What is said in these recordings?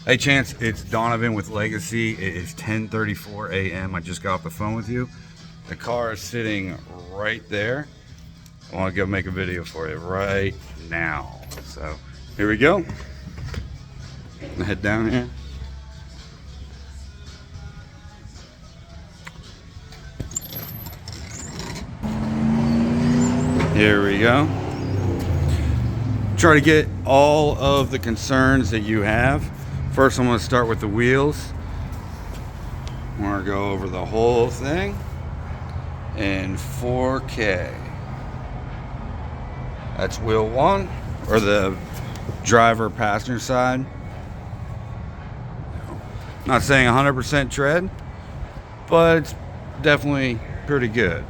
Hey Chance, it's Donovan with Legacy. It is 10:34 a.m. I just got off the phone with you. The car is sitting right there. I want to go make a video for you right now. So here we go. Head down here. Here we go. Try to get all of the concerns that you have. First, I'm going to start with the wheels. I'm going to go over the whole thing in 4K. That's wheel one, or the driver passenger side. Not saying 100% tread, but it's definitely pretty good.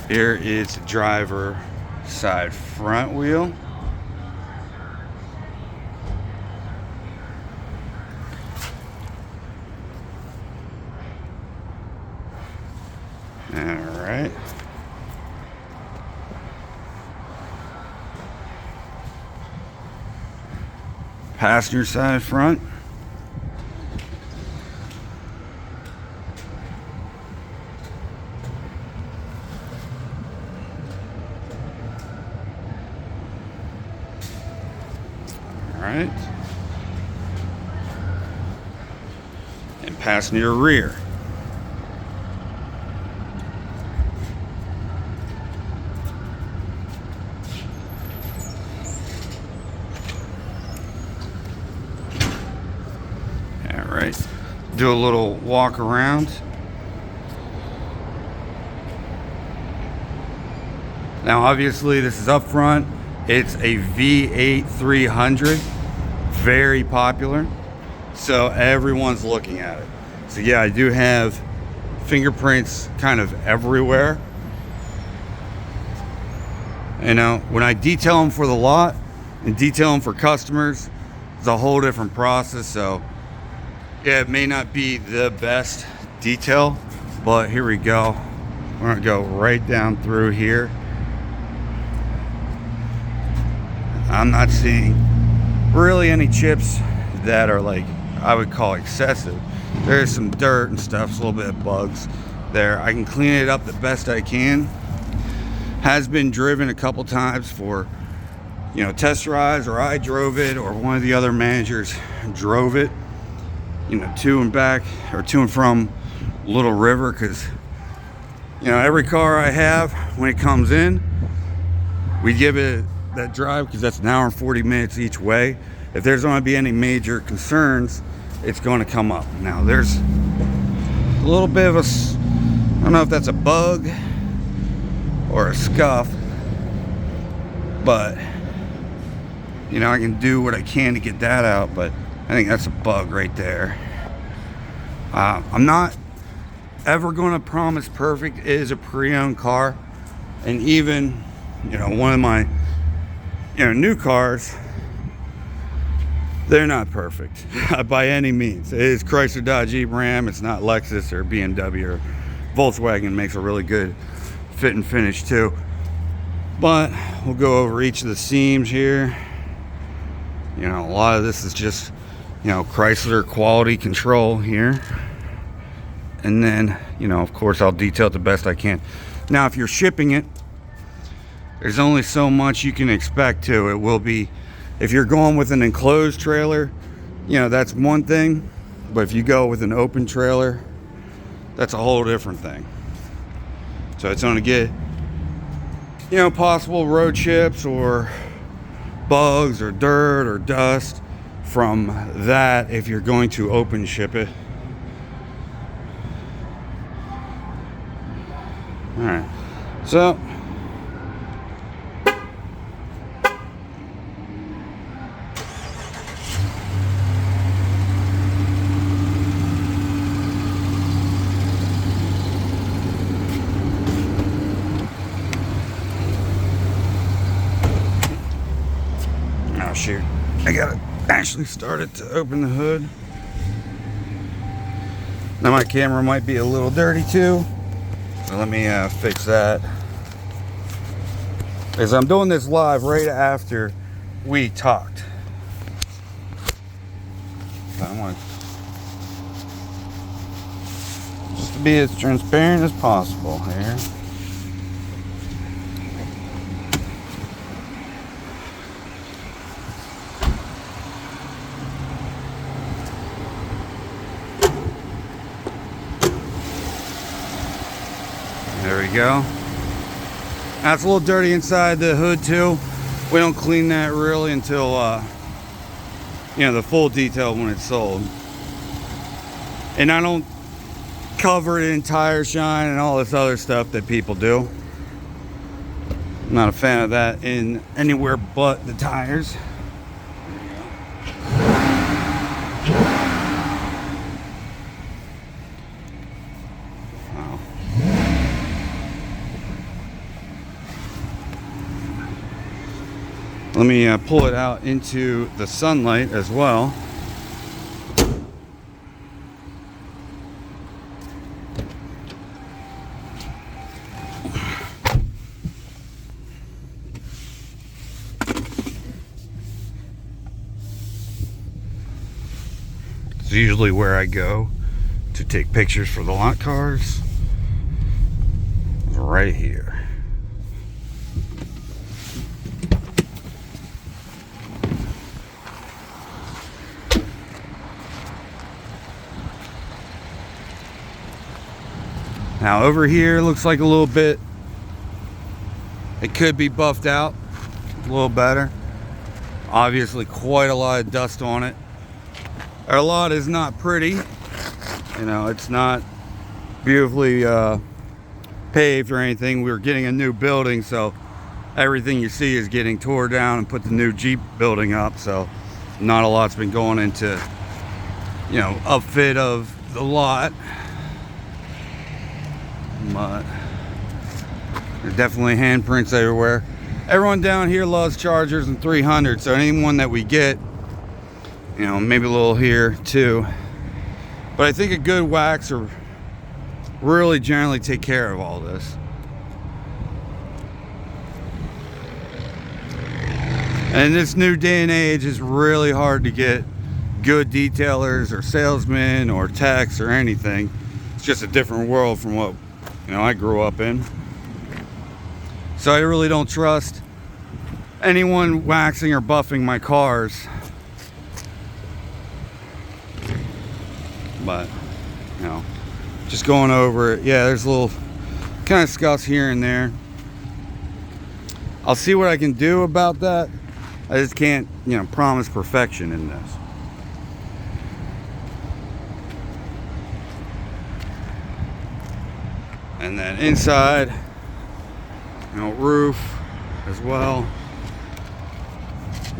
Here is the driver side front wheel. All right. Passenger side front. All right. And passenger rear. All right. Do a little walk around. Now obviously this is up front. It's a V8 300, very popular, so everyone's looking at it. So yeah, I do have fingerprints kind of everywhere. You know, when I detail them for the lot and detail them for customers, it's a whole different process. So yeah, it may not be the best detail, but here we go. We're gonna go right down through here. I'm not seeing really any chips that are like I would call excessive. There's some dirt and stuff, a little bit of bugs there. I can clean it up the best I can. Has been driven a couple times for, you know, test rides, or I drove it, or one of the other managers drove it, you know, to and back, or to and from Little River, because, you know, every car I have, when it comes in, we give it that drive, because that's an hour and 40 minutes each way. If there's going to be any major concerns, it's going to come up. Now there's a little bit of I don't know if that's a bug or a scuff, but you know, I can do what I can to get that out, but I think that's a bug right there. I'm not ever going to promise perfect. It is a pre-owned car, and even, you know, one of my, you know, new cars, they're not perfect by any means. It is Chrysler, Dodge, Jeep, Ram. It's not Lexus or BMW or Volkswagen. Makes a really good fit and finish too. But we'll go over each of the seams here. You know, a lot of this is just, you know, Chrysler quality control here. And then, you know, of course, I'll detail it the best I can. Now, if you're shipping it, there's only so much you can expect to. It will be, if you're going with an enclosed trailer, you know, that's one thing. But if you go with an open trailer, that's a whole different thing. So it's going to get, you know, possible road chips or bugs or dirt or dust from that if you're going to open ship it. All right. So oh shoot, I gotta actually start it to open the hood. Now my camera might be a little dirty too, so let me fix that. Because I'm doing this live right after we talked. So I'm want just to be as transparent as possible here. There we go. That's a little dirty inside the hood too. We don't clean that really until you know, the full detail when it's sold. And I don't cover it in tire shine and all this other stuff that people do. I'm not a fan of that in anywhere but the tires. Let me pull it out into the sunlight as well. It's usually where I go to take pictures for the lot cars. Right here. Now over here looks like a little bit, it could be buffed out a little better. Obviously quite a lot of dust on it. Our lot is not pretty, you know, it's not beautifully paved or anything. We're getting a new building, so everything you see is getting tore down and put the new Jeep building up, so not a lot's been going into, you know, upfit of the lot. But there's definitely handprints everywhere. Everyone down here loves Chargers and 300, so anyone that we get, you know, maybe a little here too. But I think a good wax will really generally take care of all this. And in this new day and age, it's really hard to get good detailers or salesmen or techs or anything. It's just a different world from what, you know, I grew up in. So I really don't trust anyone waxing or buffing my cars. But, you know, just going over it. Yeah, there's a little kind of scuffs here and there. I'll see what I can do about that. I just can't, you know, promise perfection in this. And then inside, you know, roof as well.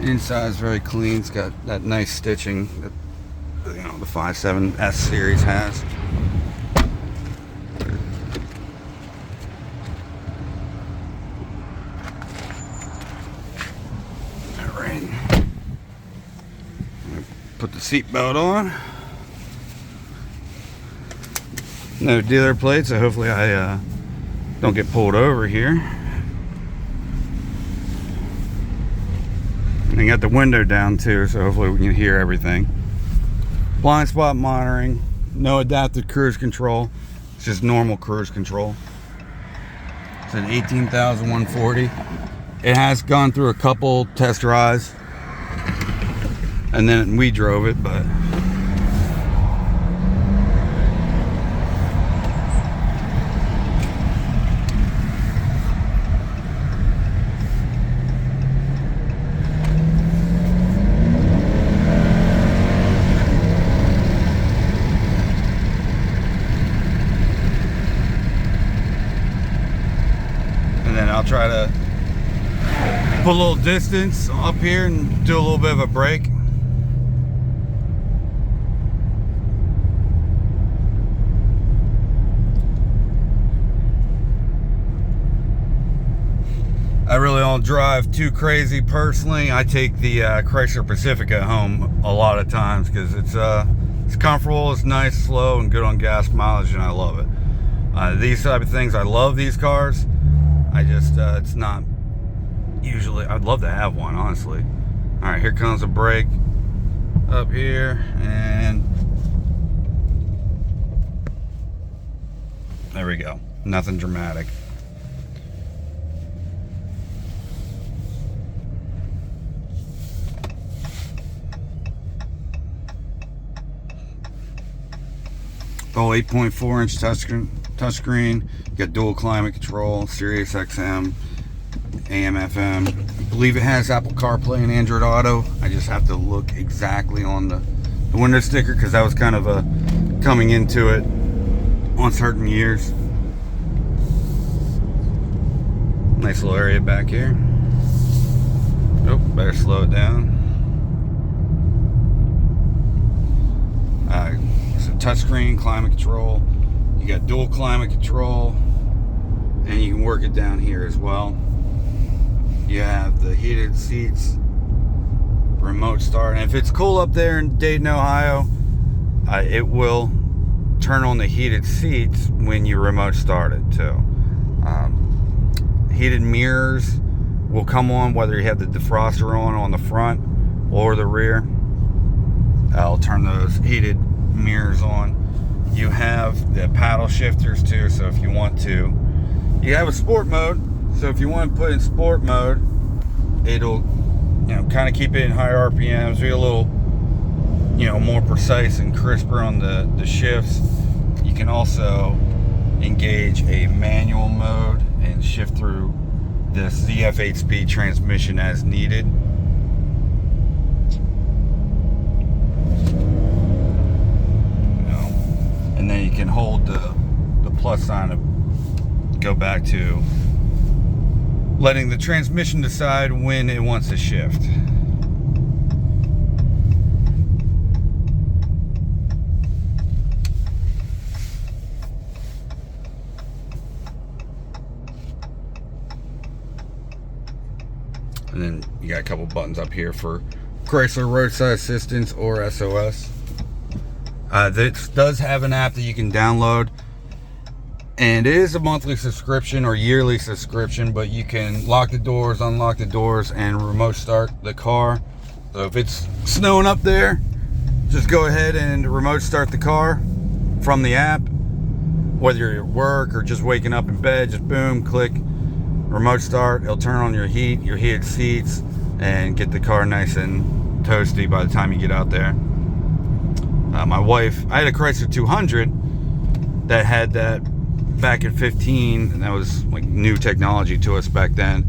Inside is very clean. It's got that nice stitching that, you know, the 5.7 series has. All right. Put the seatbelt on. No dealer plates, so hopefully I don't get pulled over here. And I got the window down too, so hopefully we can hear everything. Blind spot monitoring, no adaptive cruise control, it's just normal cruise control. It's an 18,140. It has gone through a couple test drives, and then we drove it, but I'll try to put a little distance up here and do a little bit of a break. I really don't drive too crazy personally. I take the Chrysler Pacifica home a lot of times because it's comfortable, it's nice, slow, and good on gas mileage, and I love it. These type of things, I love these cars. I just, it's not usually, I'd love to have one, honestly. All right, here comes a break. up here, and there we go. Nothing dramatic. Oh, 8.4-inch touchscreen. You got dual climate control, Sirius XM, AM, FM. I believe it has Apple CarPlay and Android Auto. I just have to look exactly on the window sticker, because that was kind of a coming into it on certain years. Nice little area back here. Oh, better slow it down. So touchscreen, climate control. You got dual climate control, and you can work it down here as well. You have the heated seats, remote start, and if it's cool up there in Dayton, Ohio, it will turn on the heated seats when you remote start it too. Heated mirrors will come on whether you have the defroster on the front or the rear. I'll turn those heated mirrors on. You have the paddle shifters too, so if you want to, you have a sport mode, so if you want to put in sport mode, it'll, you know, kind of keep it in higher RPMs, be a little, you know, more precise and crisper on the shifts. You can also engage a manual mode and shift through the ZF 8-speed transmission as needed. And then you can hold the plus sign to go back to letting the transmission decide when it wants to shift. And then you got a couple buttons up here for Chrysler roadside assistance or SOS. This does have an app that you can download, and it is a monthly subscription or yearly subscription, but you can lock the doors, unlock the doors, and remote start the car. So if it's snowing up there, just go ahead and remote start the car from the app. Whether you're at work or just waking up in bed, just boom, click remote start. It'll turn on your heat, your heated seats, and get the car nice and toasty by the time you get out there. My wife, I had a Chrysler 200 that had that back in 15, and that was like new technology to us back then.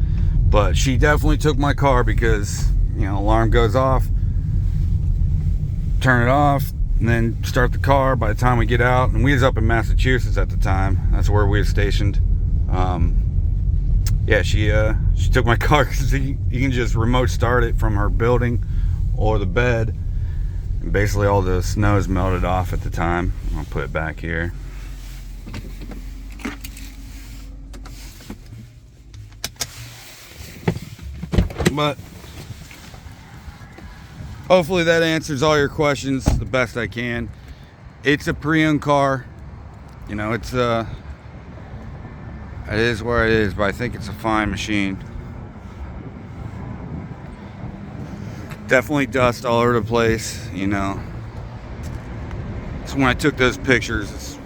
But she definitely took my car because, you know, alarm goes off, turn it off, and then start the car by the time we get out. And we was up in Massachusetts at the time. That's where we were stationed. Yeah, she took my car because you can just remote start it from her building or the bed. And basically all the snow's melted off at the time. I'll put it back here. But hopefully that answers all your questions the best I can. It's a pre-owned car. You know, it is where it is, but I think it's a fine machine. Definitely dust all over the place, you know. So when I took those pictures, it's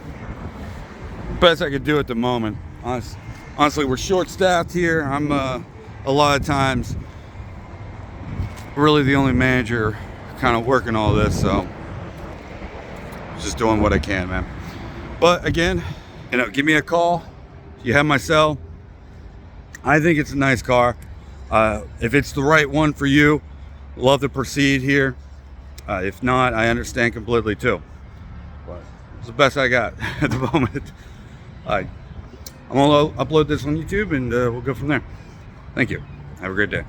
the best I could do at the moment. Honestly, we're short-staffed here. I'm a lot of times really the only manager kind of working all this, so just doing what I can, man. But again, you know, give me a call. You have my cell. I think it's a nice car. If it's the right one for you, love to proceed here. If not, I understand completely too. But it's the best I got at the moment. I'm gonna upload this on YouTube, and we'll go from there. Thank you. Have a great day.